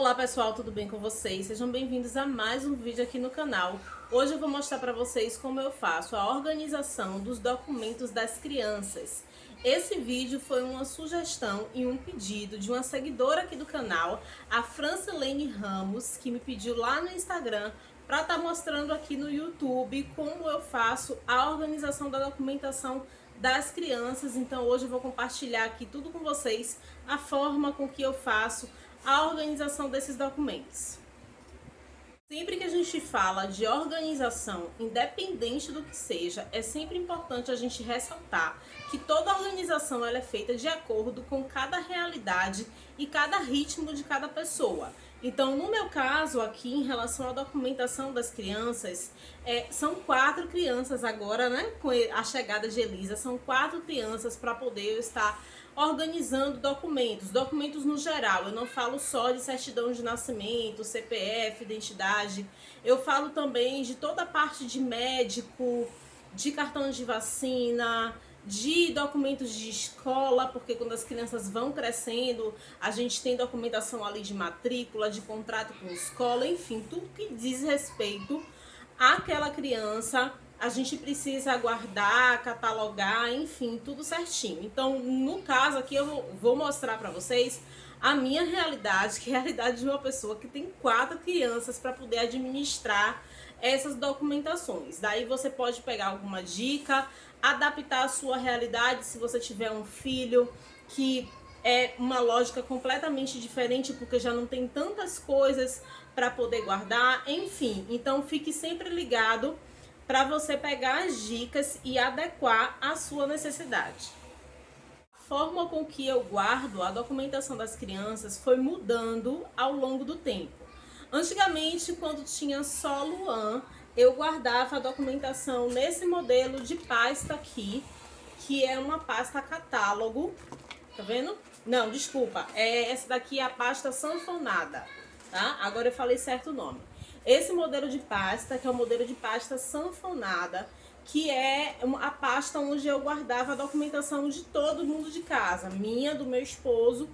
Olá pessoal, tudo bem com vocês? Sejam bem-vindos a mais um vídeo aqui no canal. Hoje eu vou mostrar para vocês como eu faço a organização dos documentos das crianças. Esse vídeo foi uma sugestão e um pedido de uma seguidora aqui do canal, a Francilene Ramos, que me pediu lá no Instagram para estar mostrando aqui no YouTube como eu faço a organização da documentação das crianças. Então hoje eu vou compartilhar aqui tudo com vocês, a forma com que eu faço a organização desses documentos. Sempre que a gente fala de organização, independente do que seja, é sempre importante a gente ressaltar que toda organização ela é feita de acordo com cada realidade e cada ritmo de cada pessoa. Então, no meu caso aqui, em relação à documentação das crianças, são 4 crianças agora, né? Com a chegada de Elisa, são 4 crianças para poder eu estar organizando documentos no geral. Eu não falo só de certidão de nascimento, CPF, identidade. Eu falo também de toda a parte de médico, de cartão de vacina, de documentos de escola, porque quando as crianças vão crescendo, a gente tem documentação ali de matrícula, de contrato com escola, enfim, tudo que diz respeito àquela criança, a gente precisa guardar, catalogar, enfim, tudo certinho. Então, no caso aqui, eu vou mostrar para vocês a minha realidade, que é a realidade de uma pessoa que tem 4 crianças para poder administrar essas documentações. Daí você pode pegar alguma dica, adaptar a sua realidade se você tiver um filho que é uma lógica completamente diferente, porque já não tem tantas coisas para poder guardar, enfim. Então fique sempre ligado para você pegar as dicas e adequar a sua necessidade. A forma com que eu guardo a documentação das crianças foi mudando ao longo do tempo. Antigamente, quando tinha só Luan, eu guardava a documentação nesse modelo de pasta aqui, que é uma pasta catálogo, tá vendo? Não, desculpa, essa daqui é a pasta sanfonada, tá? Agora eu falei certo o nome. Esse modelo de pasta, que é o modelo de pasta sanfonada, que é a pasta onde eu guardava a documentação de todo mundo de casa, minha, do meu esposo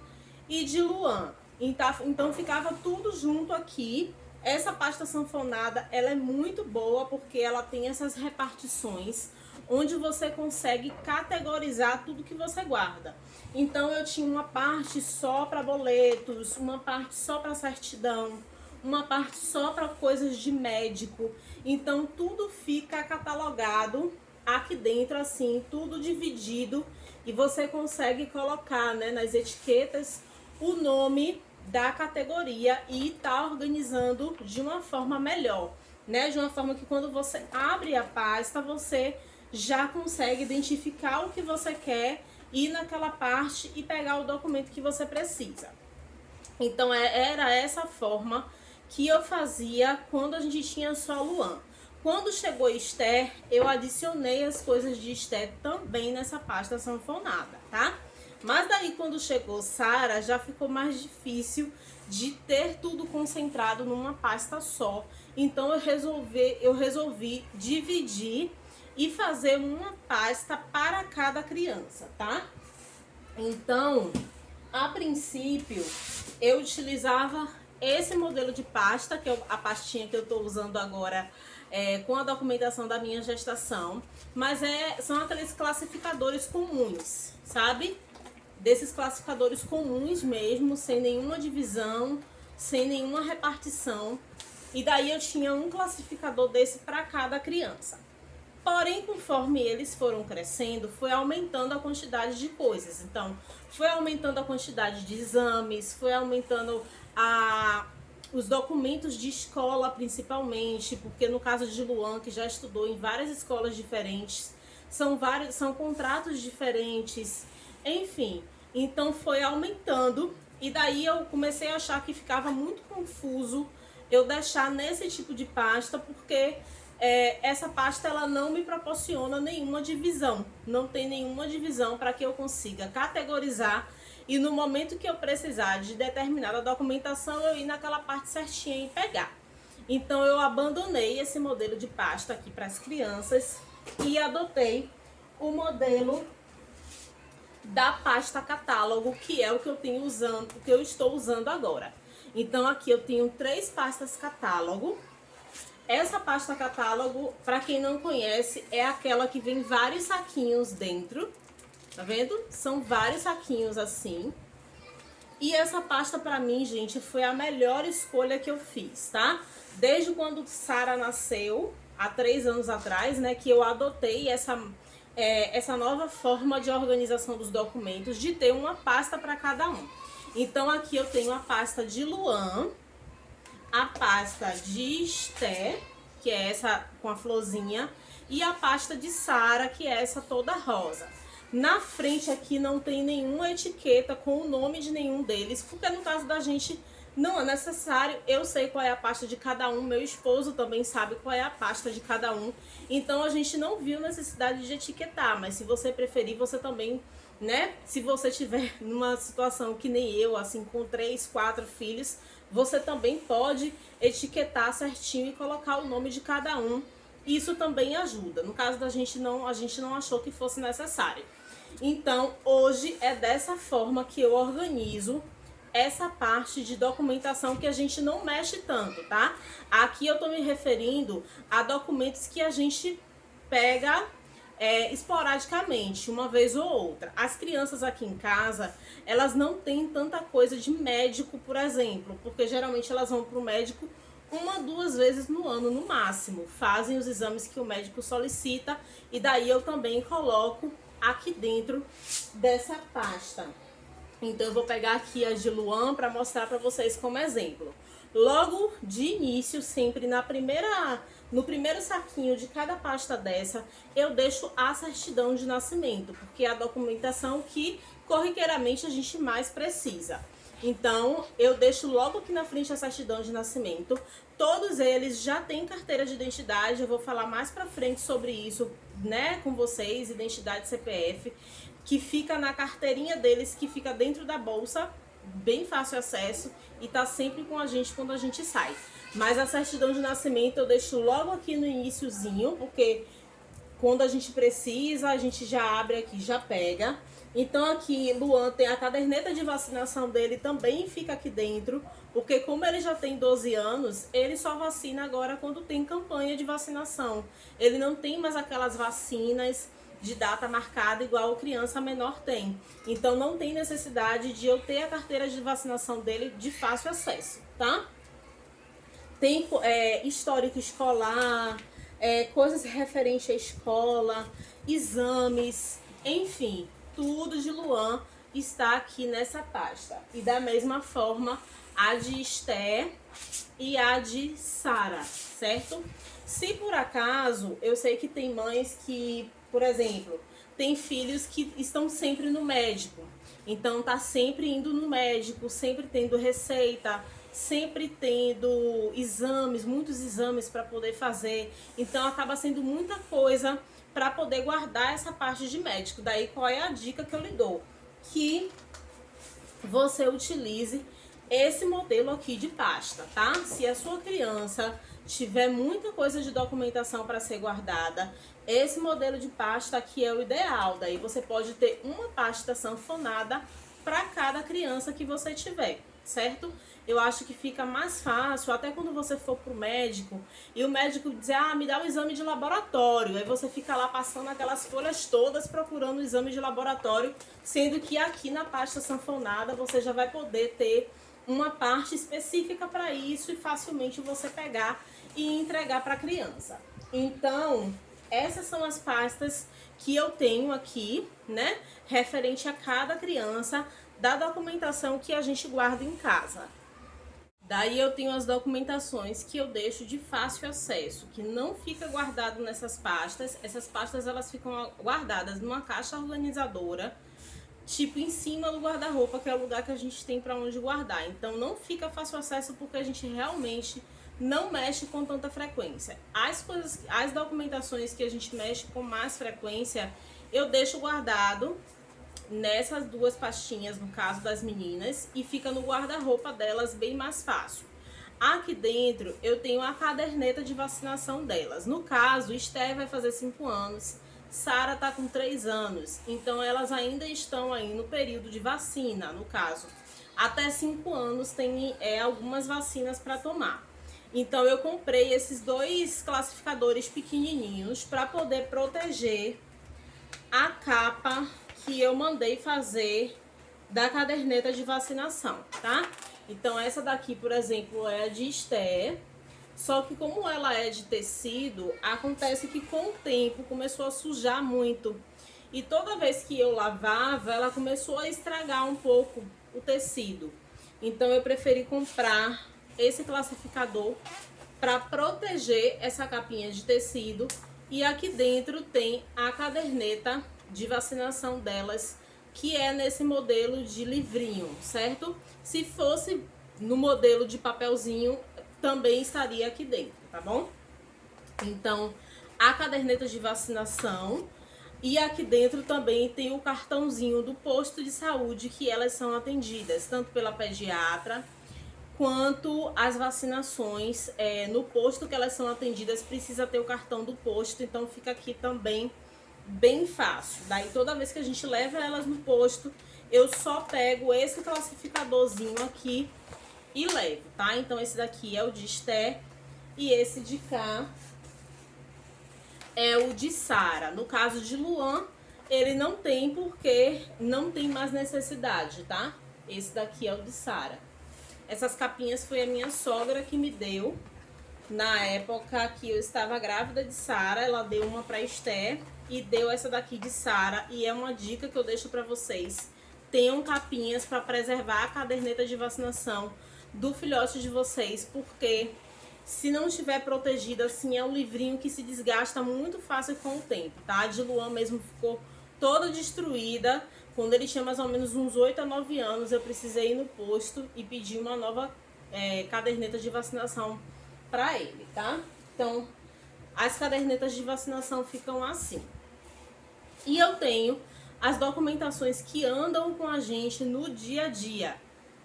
e de Luan. Então ficava tudo junto aqui. Essa pasta sanfonada, ela é muito boa porque ela tem essas repartições onde você consegue categorizar tudo que você guarda. Então eu tinha uma parte só para boletos, uma parte só para certidão, uma parte só para coisas de médico. Então tudo fica catalogado aqui dentro, assim, tudo dividido, e você consegue colocar, né, nas etiquetas o nome da categoria e tá organizando de uma forma melhor, né? De uma forma que quando você abre a pasta, você já consegue identificar o que você quer, ir naquela parte e pegar o documento que você precisa. Então era essa forma que eu fazia quando a gente tinha só Luan. Quando chegou Esther, eu adicionei as coisas de Esther também nessa pasta sanfonada, tá? Mas daí quando chegou Sara, já ficou mais difícil de ter tudo concentrado numa pasta só. Então eu resolvi dividir e fazer uma pasta para cada criança, tá? Então, a princípio, eu utilizava esse modelo de pasta, que é a pastinha que eu tô usando agora, com a documentação da minha gestação. Mas são aqueles classificadores comuns, sabe? Desses classificadores comuns mesmo, sem nenhuma divisão, sem nenhuma repartição. E daí eu tinha um classificador desse para cada criança. Porém, conforme eles foram crescendo, foi aumentando a quantidade de coisas. Então, foi aumentando a quantidade de exames, foi aumentando os documentos de escola, principalmente, porque no caso de Luan, que já estudou em várias escolas diferentes, são contratos diferentes, enfim. Então, foi aumentando, e daí eu comecei a achar que ficava muito confuso eu deixar nesse tipo de pasta, porque essa pasta ela não me proporciona nenhuma divisão, não tem nenhuma divisão para que eu consiga categorizar e no momento que eu precisar de determinada documentação eu ir naquela parte certinha e pegar. Então eu abandonei esse modelo de pasta aqui para as crianças e adotei o modelo da pasta catálogo, que é o que eu estou usando agora. Então aqui eu tenho 3 pastas catálogo. Essa pasta catálogo, para quem não conhece, é aquela que vem vários saquinhos dentro. Tá vendo? São vários saquinhos assim. E essa pasta pra mim, gente, foi a melhor escolha que eu fiz, tá? Desde quando Sara nasceu, há 3 anos atrás, né, que eu adotei essa nova forma de organização dos documentos, de ter uma pasta para cada um. Então aqui eu tenho a pasta de Luan, a pasta de Esté, que é essa com a florzinha, e a pasta de Sara, que é essa toda rosa. Na frente aqui não tem nenhuma etiqueta com o nome de nenhum deles, porque no caso da gente não é necessário. Eu sei qual é a pasta de cada um, meu esposo também sabe qual é a pasta de cada um. Então a gente não viu necessidade de etiquetar, mas se você preferir, você também, né? Se você tiver numa situação que nem eu, assim, com 3, 4 filhos, você também pode etiquetar certinho e colocar o nome de cada um. Isso também ajuda. No caso da gente não, a gente não achou que fosse necessário. Então, hoje é dessa forma que eu organizo essa parte de documentação que a gente não mexe tanto, tá? Aqui eu tô me referindo a documentos que a gente pega esporadicamente, uma vez ou outra. As crianças aqui em casa, elas não têm tanta coisa de médico, por exemplo, porque geralmente elas vão pro médico 1, 2 vezes no ano, no máximo. Fazem os exames que o médico solicita e daí eu também coloco aqui dentro dessa pasta. Então eu vou pegar aqui a de Luan para mostrar para vocês como exemplo. Logo de início, sempre no primeiro saquinho de cada pasta dessa, eu deixo a certidão de nascimento, porque é a documentação que corriqueiramente a gente mais precisa. Então, eu deixo logo aqui na frente a certidão de nascimento. Todos eles já têm carteira de identidade, eu vou falar mais pra frente sobre isso, né, com vocês, identidade CPF, que fica na carteirinha deles, que fica dentro da bolsa, bem fácil acesso, e tá sempre com a gente quando a gente sai. Mas a certidão de nascimento eu deixo logo aqui no iniciozinho, porque quando a gente precisa, a gente já abre aqui, já pega. Então aqui, Luan tem a caderneta de vacinação dele, também fica aqui dentro, porque como ele já tem 12 anos, ele só vacina agora quando tem campanha de vacinação. Ele não tem mais aquelas vacinas de data marcada igual a criança menor tem. Então não tem necessidade de eu ter a carteira de vacinação dele de fácil acesso, tá? Tem histórico escolar, coisas referentes à escola, exames, enfim, tudo de Luan está aqui nessa pasta. E da mesma forma, a de Esté e a de Sara, certo? Se por acaso, eu sei que tem mães que, por exemplo, tem filhos que estão sempre no médico. Então tá sempre indo no médico, sempre tendo receita, sempre tendo exames, muitos exames para poder fazer. Então acaba sendo muita coisa para poder guardar essa parte de médico. Daí qual é a dica que eu lhe dou? Que você utilize esse modelo aqui de pasta, tá? Se a sua criança tiver muita coisa de documentação para ser guardada, esse modelo de pasta aqui é o ideal. Daí você pode ter uma pasta sanfonada para cada criança que você tiver, certo? Eu acho que fica mais fácil, até quando você for pro médico e o médico dizer, me dá um exame de laboratório. Aí você fica lá passando aquelas folhas todas procurando o exame de laboratório, sendo que aqui na pasta sanfonada você já vai poder ter uma parte específica para isso e facilmente você pegar e entregar para a criança. Então, essas são as pastas que eu tenho aqui, né, referente a cada criança, da documentação que a gente guarda em casa. Daí eu tenho as documentações que eu deixo de fácil acesso, que não fica guardado nessas pastas. Essas pastas elas ficam guardadas numa caixa organizadora, tipo em cima do guarda-roupa, que é o lugar que a gente tem para onde guardar. Então não fica fácil acesso porque a gente realmente não mexe com tanta frequência. As documentações que a gente mexe com mais frequência, eu deixo guardado nessas 2 pastinhas, no caso das meninas, e fica no guarda-roupa delas bem mais fácil. Aqui dentro eu tenho a caderneta de vacinação delas. No caso, Esther vai fazer 5 anos, Sara tá com 3 anos, então elas ainda estão aí no período de vacina, no caso. até 5 anos tem algumas vacinas para tomar. Então eu comprei esses 2 classificadores pequenininhos para poder proteger a capa que eu mandei fazer da caderneta de vacinação, tá? Então essa daqui, por exemplo, é a de Esté. Só que como ela é de tecido, acontece que com o tempo começou a sujar muito. E toda vez que eu lavava, ela começou a estragar um pouco o tecido. Então eu preferi comprar esse classificador para proteger essa capinha de tecido. E aqui dentro tem a caderneta de vacinação delas, que é nesse modelo de livrinho, certo? Se fosse no modelo de papelzinho, também estaria aqui dentro, tá bom? Então, a caderneta de vacinação, e aqui dentro também tem o cartãozinho do posto de saúde que elas são atendidas, tanto pela pediatra, quanto as vacinações no posto que elas são atendidas, precisa ter o cartão do posto, então fica aqui também bem fácil. Daí toda vez que a gente leva elas no posto, eu só pego esse classificadorzinho aqui e levo, tá? Então esse daqui é o de Esté e esse de cá é o de Sara. No caso de Luan, ele não tem porque não tem mais necessidade, tá? Esse daqui é o de Sara. Essas capinhas foi a minha sogra que me deu na época que eu estava grávida de Sara. Ela deu uma para Esté e deu essa daqui de Sara, e é uma dica que eu deixo para vocês: tenham capinhas para preservar a caderneta de vacinação do filhote de vocês, porque se não estiver protegida, assim, é um livrinho que se desgasta muito fácil com o tempo, tá? A de Luan mesmo ficou toda destruída. Quando ele tinha mais ou menos uns 8 a 9 anos, eu precisei ir no posto e pedir uma nova caderneta de vacinação para ele, tá? Então, as cadernetas de vacinação ficam assim. E eu tenho as documentações que andam com a gente no dia a dia,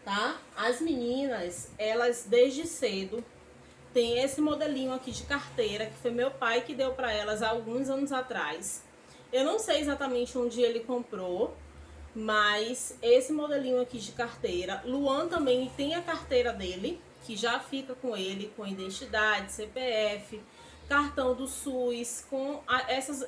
tá? As meninas, elas desde cedo têm esse modelinho aqui de carteira, que foi meu pai que deu para elas há alguns anos atrás. Eu não sei exatamente onde ele comprou, mas esse modelinho aqui de carteira. Luan também tem a carteira dele, que já fica com ele, com identidade, CPF, cartão do SUS, com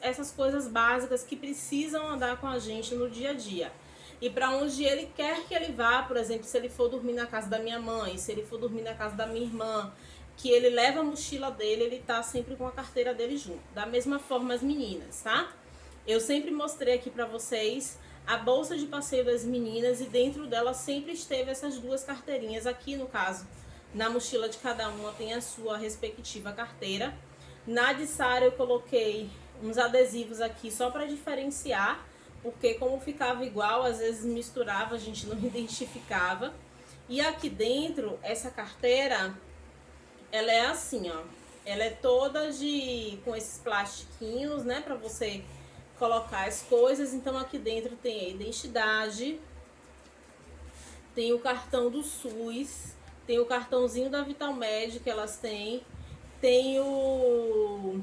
essas coisas básicas que precisam andar com a gente no dia a dia. E para onde ele quer que ele vá, por exemplo, se ele for dormir na casa da minha mãe, se ele for dormir na casa da minha irmã, que ele leva a mochila dele, ele tá sempre com a carteira dele junto. Da mesma forma as meninas, tá? Eu sempre mostrei aqui para vocês a bolsa de passeio das meninas, e dentro dela sempre esteve essas 2 carteirinhas. Aqui no caso, na mochila de cada uma tem a sua respectiva carteira. Na de Sara eu coloquei uns adesivos aqui só para diferenciar, porque como ficava igual, às vezes misturava, a gente não identificava. E aqui dentro, essa carteira, ela é assim, ó. Ela é toda com esses plastiquinhos, né, para você colocar as coisas. Então aqui dentro tem a identidade, tem o cartão do SUS, tem o cartãozinho da Vitalmed que elas têm, tem o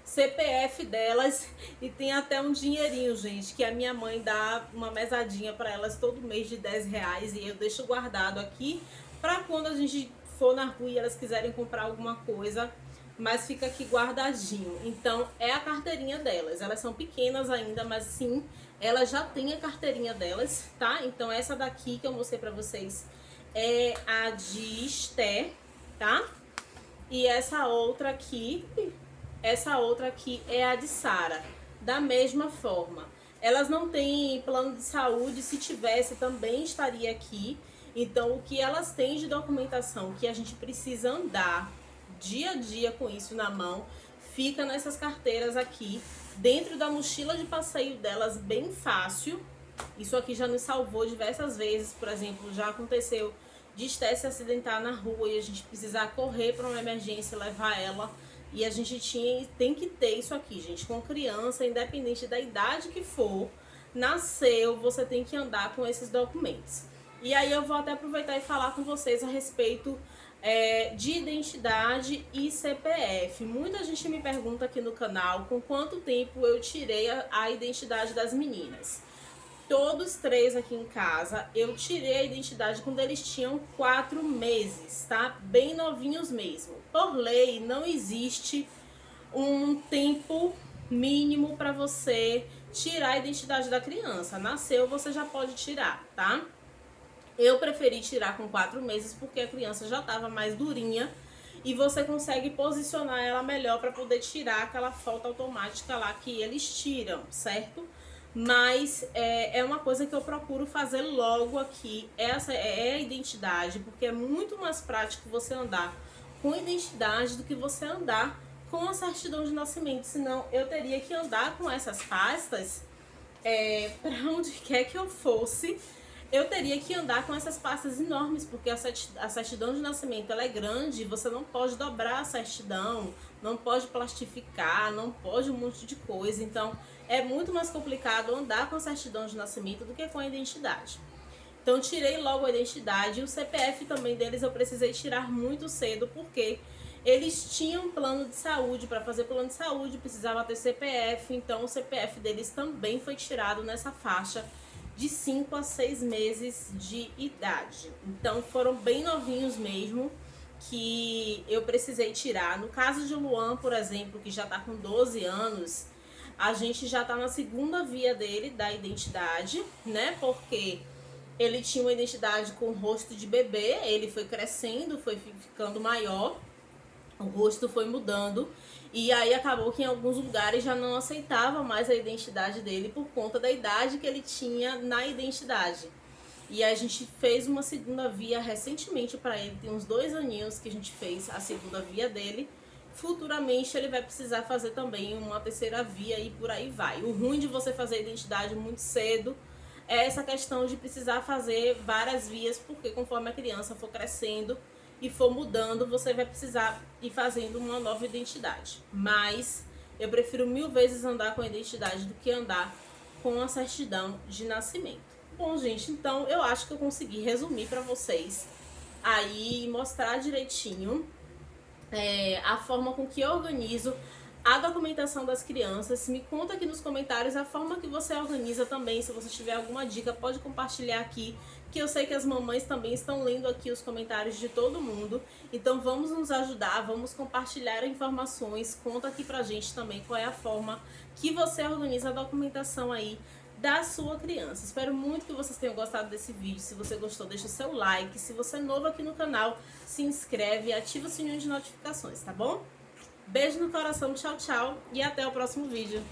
CPF delas e tem até um dinheirinho, gente, que a minha mãe dá uma mesadinha para elas todo mês de R$10, e eu deixo guardado aqui para quando a gente for na rua e elas quiserem comprar alguma coisa, mas fica aqui guardadinho. Então é a carteirinha delas. Elas são pequenas ainda, mas sim, elas já têm a carteirinha delas, tá? Então essa daqui que eu mostrei pra vocês é a de Esté, tá? E essa outra aqui é a de Sara. Da mesma forma, elas não têm plano de saúde, se tivesse também estaria aqui. Então o que elas têm de documentação que a gente precisa andar dia a dia com isso na mão, fica nessas carteiras aqui, dentro da mochila de passeio delas, bem fácil. Isso aqui já nos salvou diversas vezes. Por exemplo, já aconteceu de Esté se acidentar na rua e a gente precisar correr para uma emergência, levar ela, e a gente tem que ter isso aqui, gente. Com criança, independente da idade que for, nasceu, você tem que andar com esses documentos. E aí eu vou até aproveitar e falar com vocês a respeito de identidade e CPF. Muita gente me pergunta aqui no canal com quanto tempo eu tirei a identidade das meninas. todos três aqui em casa, eu tirei a identidade quando eles tinham 4 meses, tá? Bem novinhos mesmo. Por lei, não existe um tempo mínimo para você tirar a identidade da criança. Nasceu, você já pode tirar, tá? Eu preferi tirar com 4 meses porque a criança já estava mais durinha e você consegue posicionar ela melhor para poder tirar aquela falta automática lá que eles tiram, certo? Mas é uma coisa que eu procuro fazer logo aqui, essa é a identidade, porque é muito mais prático você andar com identidade do que você andar com a certidão de nascimento, senão eu teria que andar com essas pastas para onde quer que eu fosse. Eu teria que andar com essas pastas enormes, porque a certidão de nascimento ela é grande, você não pode dobrar a certidão, não pode plastificar, não pode um monte de coisa. Então, é muito mais complicado andar com a certidão de nascimento do que com a identidade. Então, tirei logo a identidade e o CPF também deles eu precisei tirar muito cedo, porque eles tinham plano de saúde. Para fazer plano de saúde precisava ter CPF, então o CPF deles também foi tirado nessa faixa de 5 a 6 meses de idade. Então foram bem novinhos mesmo que eu precisei tirar. No caso de Luan, por exemplo, que já tá com 12 anos, a gente já tá na segunda via dele da identidade, né? Porque ele tinha uma identidade com rosto de bebê, ele foi crescendo, foi ficando maior, o rosto foi mudando e aí acabou que em alguns lugares já não aceitava mais a identidade dele por conta da idade que ele tinha na identidade. E a gente fez uma segunda via recentemente para ele, tem uns 2 aninhos que a gente fez a segunda via dele. Futuramente ele vai precisar fazer também uma terceira via e por aí vai. O ruim de você fazer a identidade muito cedo é essa questão de precisar fazer várias vias, porque conforme a criança for crescendo e for mudando, você vai precisar ir fazendo uma nova identidade. Mas eu prefiro 1000 vezes andar com a identidade do que andar com a certidão de nascimento. Bom, gente, então eu acho que eu consegui resumir para vocês aí, mostrar direitinho a forma com que eu organizo a documentação das crianças. Me conta aqui nos comentários a forma que você organiza também. Se você tiver alguma dica, pode compartilhar aqui, que eu sei que as mamães também estão lendo aqui os comentários de todo mundo. Então vamos nos ajudar, vamos compartilhar informações. Conta aqui pra gente também qual é a forma que você organiza a documentação aí da sua criança. Espero muito que vocês tenham gostado desse vídeo. Se você gostou, deixa o seu like. Se você é novo aqui no canal, se inscreve e ativa o sininho de notificações, tá bom? Beijo no coração, tchau, tchau e até o próximo vídeo.